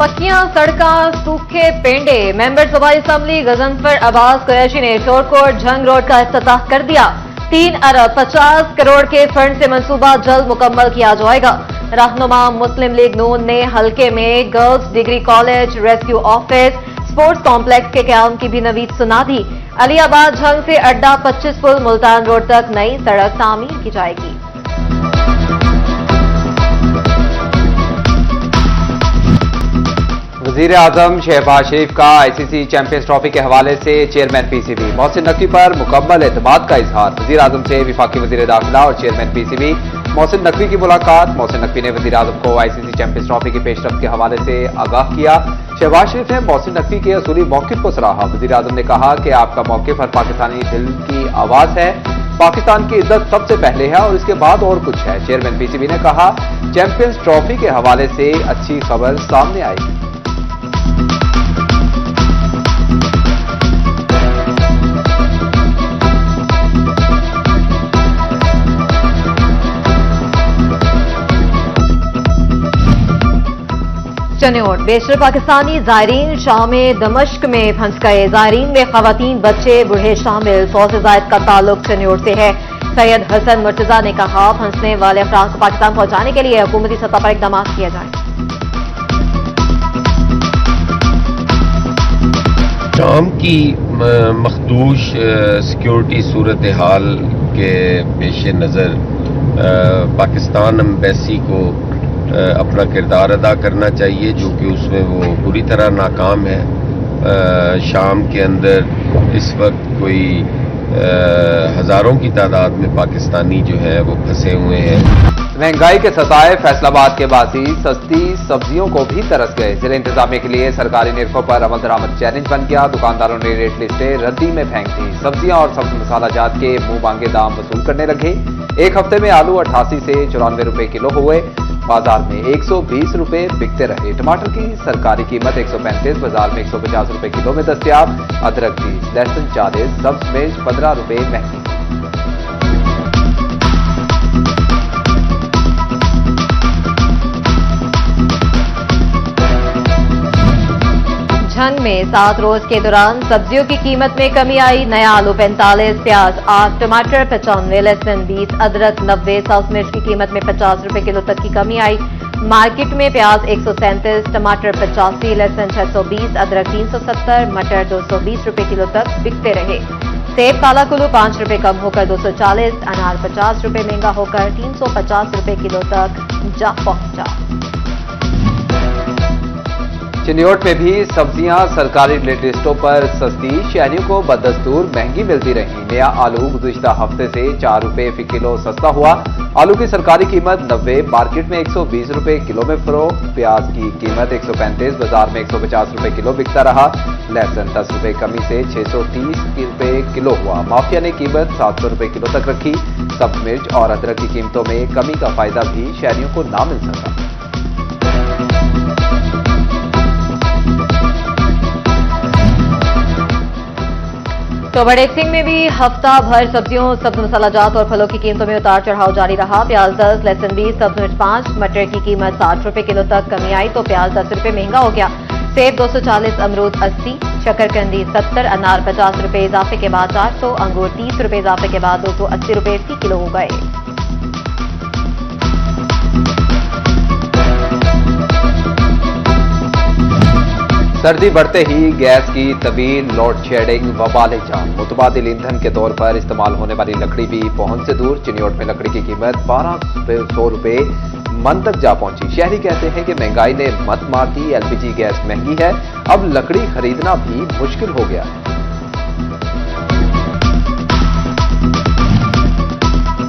पक्कियां सड़कें, सूखे पेंडे। मेंबर सूबाई असम्बली गजनफर अब्बास कुरैशी ने शोरकोट झंग रोड का इफ्तिताह कर दिया। 3 अरब 50 करोड़ के फंड से मंसूबा जल्द मुकम्मल किया जाएगा। रहनुमा मुस्लिम लीग नून ने हल्के में girls degree college, rescue office, sports complex के क्याम की भी नवीद सुना दी। अलियाबाद झंग से अड्डा 25 पुल मुल्तान रोड तक नई सड़क तामीर की जाएगी। वजीर आजम शहबाज शरीफ का आईसीसी चैंपियंस ट्रॉफी के हवाले से चेयरमैन पीसीबी मोहसिन नकवी पर मुकम्मल एतमाद का इजहार। वजीर आजम से वफाकी वजीर दाखिला और चेयरमैन पीसीबी मोहसिन नकवी की मुलाकात। मोहसिन नकवी ने वजीर आजम को आईसीसी चैंपियंस ट्रॉफी की पेशरफ्त के हवाले से आगाह किया। शहबाज शरीफ ने मोहसिन नकवी के असूली मौकिफ को सराहा। वजीर आजम ने कहा कि आपका मौकिफ हर पाकिस्तानी दिल की आवाज है। पाकिस्तान की इज्जत सबसे पहले है और इसके बाद और कुछ है। चेयरमैन पीसीबी ने कहा चैंपियंस ट्रॉफी के हवाले से अच्छी खबर सामने आएगी। चन्योट बेशतर पाकिस्तानी जायरीन शाम दमश्क में फंस गए। जायरीन में खवातीन, बच्चे, बूढ़े शामिल। 100 से ज्यादा का ताल्लुक चन्योट से है। सैयद हसन मुर्तजा ने कहा फंसने वाले अफराद को पाकिस्तान पहुंचाने के लिए हुकूमती सतह पर इकदाम किए जाए। शाम की मखदूश सिक्योरिटी सूरत हाल के पेश नज़र पाकिस्तान एम्बेसी को अपना किरदार अदा करना चाहिए, जो कि उसमें वो पूरी तरह नाकाम है। शाम के अंदर इस वक्त कोई हज़ारों की तादाद में पाकिस्तानी जो है वो फंसे हुए हैं। महंगाई के सताए फैसलाबाद के बासी सस्ती सब्जियों को भी तरस गए। जिला इंतजामिया के लिए सरकारी निरखों पर अमल दरामद चैलेंज बन गया। दुकानदारों ने रेट लिस्टें रद्दी में फेंक दी। सब्जियां और सब्ज मसाला जात के मुंह मांगे दाम वसूल करने लगे। एक हफ्ते में आलू 88 से 94 रुपए किलो हुए। बाजार में 120 रुपए बिकते रहे। टमाटर की सरकारी कीमत 135, बाजार में 150 रुपए किलो में दस्तयाब। अदरक 30, लहसुन 40, सब्ज मिर्च 15 रुपए महंगी। झंग में 7 रोज के दौरान सब्जियों की कीमत में कमी आई। नया आलू 45, प्याज 8, टमाटर 95, लहसुन 20, अदरक 90, सब्ज मिर्च की कीमत में 50 रुपए किलो तक की कमी आई। मार्केट में प्याज 137, टमाटर 85, लहसुन 620, अदरक 370, मटर 220 रुपए किलो तक बिकते रहे। सेब काला कुल्लू 5 रुपए कम होकर 240, अनार 50 रुपए महंगा होकर 350 रुपए किलो तक जा पहुंचा। चिन्योट में भी सब्जियां सरकारी लिस्टों पर सस्ती, शहरियों को बदस्तूर महंगी मिलती रही। नया आलू गुज़िश्ता हफ्ते से 4 रुपए फी किलो सस्ता हुआ। आलू की सरकारी कीमत 90, मार्केट में 120 रुपए किलो में फरोख्त। प्याज की कीमत 135, बाजार में 150 रुपए किलो बिकता रहा। लहसुन 10 रुपए कमी से 630 रुपए किलो हुआ। माफिया ने कीमत 700 रुपए किलो तक रखी। सब्ज मिर्च और अदरक की कीमतों में कमी का फायदा भी शहरियों को ना मिल सका। तो बड़े सिंह में भी हफ्ता भर सब्जियों, सब्ज मसाला जात और फलों की कीमतों में उतार चढ़ाव जारी रहा। प्याज 10, लहसुन 20, सब्ज मिर्च 5, मटर की कीमत 60 रुपए किलो तक कमी आई तो प्याज 10 रुपए महंगा हो गया। सेब 240, अमरूद 80, शकरकंदी 70, अनार 50 रुपए इजाफे के बाद 400, अंगूर 30 रुपए इजाफे के बाद 280 रुपए फी किलो हो गए। सर्दी बढ़ते ही गैस की तवील लोड शेडिंग वबाले जान। मुतबादिल ईंधन के तौर पर इस्तेमाल होने वाली लकड़ी भी पहुंच से दूर। चिन्योट में लकड़ी की कीमत 1200 रुपए मन तक जा पहुंची। शहरी कहते हैं कि महंगाई ने मत मार दी। एलपीजी गैस महंगी है, अब लकड़ी खरीदना भी मुश्किल हो गया।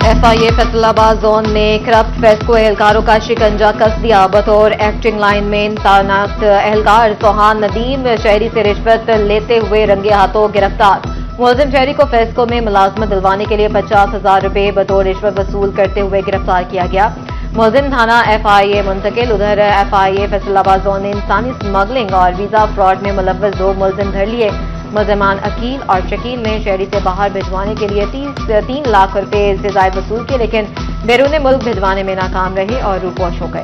एफआईए फैसलाबाद जोन ने करप्ट फेस्को एहलकारों का शिकंजा कस दिया। बतौर एक्टिंग लाइनमैन तैनात एहलकार सोहान नदीम शहरी से रिश्वत लेते हुए रंगे हाथों गिरफ्तार। मुलजिम शहरी को फेस्को में मुलाजमत दिलवाने के लिए 50,000 रुपए बतौर रिश्वत वसूल करते हुए गिरफ्तार किया गया। मुलजिम थाना एफआईए मुंतकिल। उधर एफआईए फैसलाबाद जोन ने इंसानी स्मगलिंग और वीजा फ्रॉड में मुलव्वस 2 मुलजिम धर लिए। मुलजमान अकील और शकील ने शहरी से बाहर भिजवाने के लिए 3 लाख रुपए से ज्यादा वसूल किए, लेकिन बैरून मुल्क भिजवाने में नाकाम रहे और रूपवश हो गए।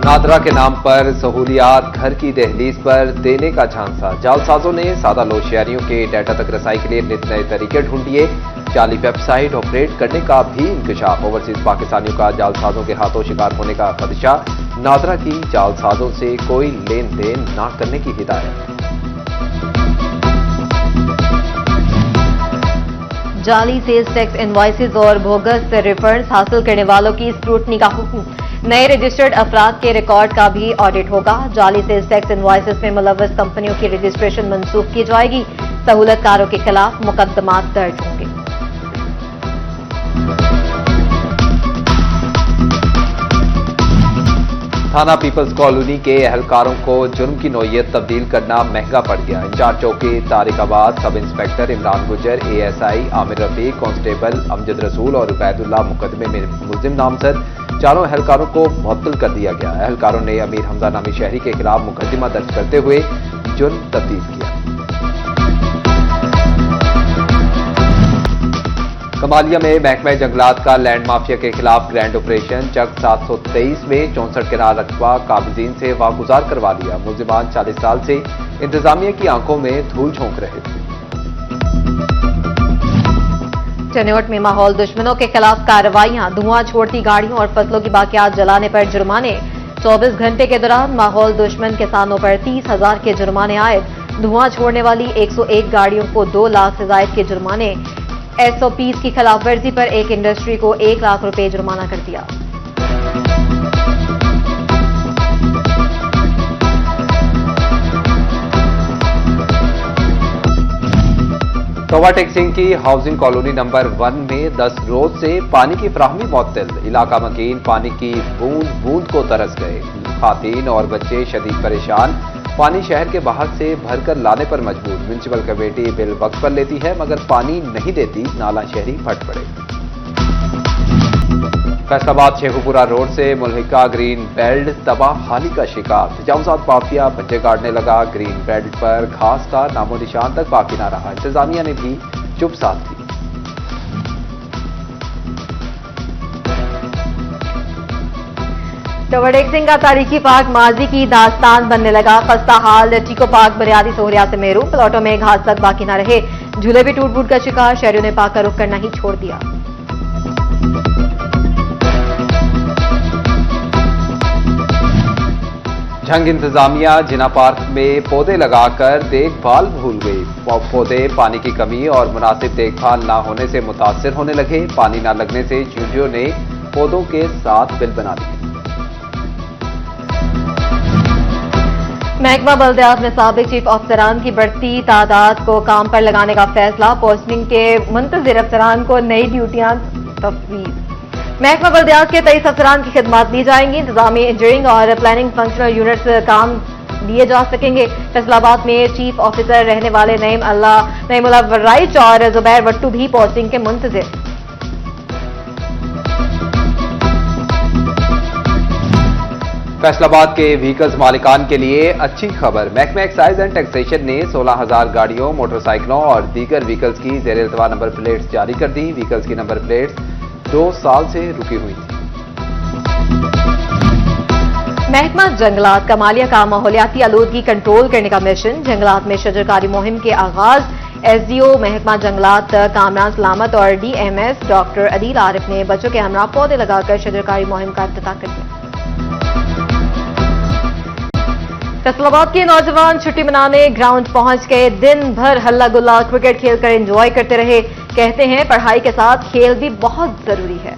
नादरा के नाम पर सहूलियात घर की दहलीज पर देने का झांसा। जालसाजों ने सादा लोशियारियों के डाटा तक रसाई के लिए नित नए तरीके ढूंढ लिए। जाली वेबसाइट ऑपरेट करने का भी इंकशाफ। ओवरसीज पाकिस्तानियों का जालसाजों के हाथों शिकार होने का खदशा। नादरा की जालसाजों से कोई लेन देन न करने की हिदायत। जाली सेल्स टैक्स इनवॉइसेज और बोगस रिफंड्स हासिल करने वालों की स्क्रूटनी का हुक्म। नए रजिस्टर्ड अफराद के रिकॉर्ड का भी ऑडिट होगा। जाली सेल्स टैक्स इनवॉइसेज में मुलव्वस कंपनियों की रजिस्ट्रेशन मंसूख की जाएगी। सहूलतकारों के खिलाफ मुकदमात दर्ज होंगे। थाना पीपल्स कॉलोनी के एहलकारों को जुर्म की नौयत तब्दील करना महंगा पड़ गया। इंचार्ज चौकी तारिकाबाद सब इंस्पेक्टर इमरान गुजर, एएसआई आमिर रफीक, कांस्टेबल अमजद रसूल और उबैदुल्लाह मुकदमे में मुलजिम नामजद। चारों एहलकारों को मुअत्तल कर दिया गया। एहलकारों ने अमीर हमजा नामी शहरी के खिलाफ मुकदमा दर्ज करते हुए जुर्म तब्दील किया। कमालिया में महकमा जंगलात का लैंड माफिया के खिलाफ ग्रैंड ऑपरेशन। चक 723 में 64 केनाल रकबा काबिजीन से वागुजार करवा लिया। मुलजिमान 40 साल से इंतजामिया की आंखों में धूल झोंक रहे थे। चनेवट में माहौल दुश्मनों के खिलाफ कार्रवाइयां। धुआं छोड़ती गाड़ियों और फसलों की बाकियात जलाने पर जुर्माने। 24 घंटे के दौरान माहौल दुश्मन किसानों पर 30,000 के जुर्माने आयद। धुआं छोड़ने वाली 101 गाड़ियों को 2 लाख से जायद के जुर्माने। SOPs की खिलाफवर्जी पर एक इंडस्ट्री को 1 लाख रुपए जुर्माना कर दिया। कवा टेक्सिंग की हाउसिंग कॉलोनी नंबर 1 में 10 रोज से पानी की फराहमी मुअत्तल। इलाका मकीन पानी की बूंद बूंद को तरस गए। खातीन और बच्चे शदीद परेशान। पानी शहर के बाहर से भरकर लाने पर मजबूर। म्युनिसिपल कमेटी बिल वक्त पर लेती है मगर पानी नहीं देती। नाला शहरी फट पड़े। फैसलाबाद शेखुपुरा रोड से मुल्हिका ग्रीन बेल्ट तबाहाली का शिकार। तजावुजात माफिया बच्चे काटने लगा। ग्रीन बेल्ट पर घास का नामो निशान तक बाकी न रहा। इंतजामिया ने भी चुप साध दी। टॉवर टेक्सिंग का तारीखी पार्क माजी की दास्तान बनने लगा। खस्ता हाल टीको पार्क बुनियादी सहूलियात से महरूम। प्लॉटों में घास तक बाकी न रहे। झूले भी टूट फूट का शिकार। शहरियों ने पार्क का रुख करना ही छोड़ दिया। झंग इंतजामिया जिना पार्क में पौधे लगाकर देखभाल भूल गई। पौधे पानी की कमी और मुनासिब देखभाल न होने से मुतासिर होने लगे। पानी न लगने से चींटियों ने पौधों के साथ बिल बना दिए। महकमा बल्दियात में साबिक चीफ अफसरान की बढ़ती तादाद को काम पर लगाने का फैसला। पोस्टिंग के मुंतजिर अफसरान को नई ड्यूटियां तफवीज। महकमा बल्दियात के 23 अफसरान की खिदमत दी जाएंगी। इंतजामी इंजीनियरिंग और प्लानिंग फंक्शनल यूनिट्स काम दिए जा सकेंगे। फैसलाबाद में चीफ ऑफिसर रहने वाले नईमुल्ला वर्राइच और जुबैर वट्टू भी पोस्टिंग के मुंतजिर। फैसलाबाद के व्हीकल्स मालिकान के लिए अच्छी खबर। महकमा एक्साइज एंड टैक्सेशन ने 16,000 गाड़ियों, मोटरसाइकिलों और दीगर व्हीकल्स की ज़ेर इल्तवा नंबर प्लेट्स जारी कर दी। व्हीकल्स की नंबर प्लेट्स 2 साल से रुकी हुई थी। महकमा जंगलात कमालिया का माहौलियाती आलूदगी कंट्रोल करने का मिशन। जंगलात में शजरकारी मुहिम के आगाज। SDO महकमा जंगलात कामरान सलामत और DMS डॉक्टर अदील आरिफ ने बच्चों के हमरा पौधे लगाकर शजरकारी मुहिम का इफ्तिताह कर दिया। फैसलाबाद के नौजवान छुट्टी मनाने ग्राउंड पहुंच गए। दिन भर हल्ला गुल्ला क्रिकेट खेलकर एंजॉय करते रहे। कहते हैं पढ़ाई के साथ खेल भी बहुत जरूरी है।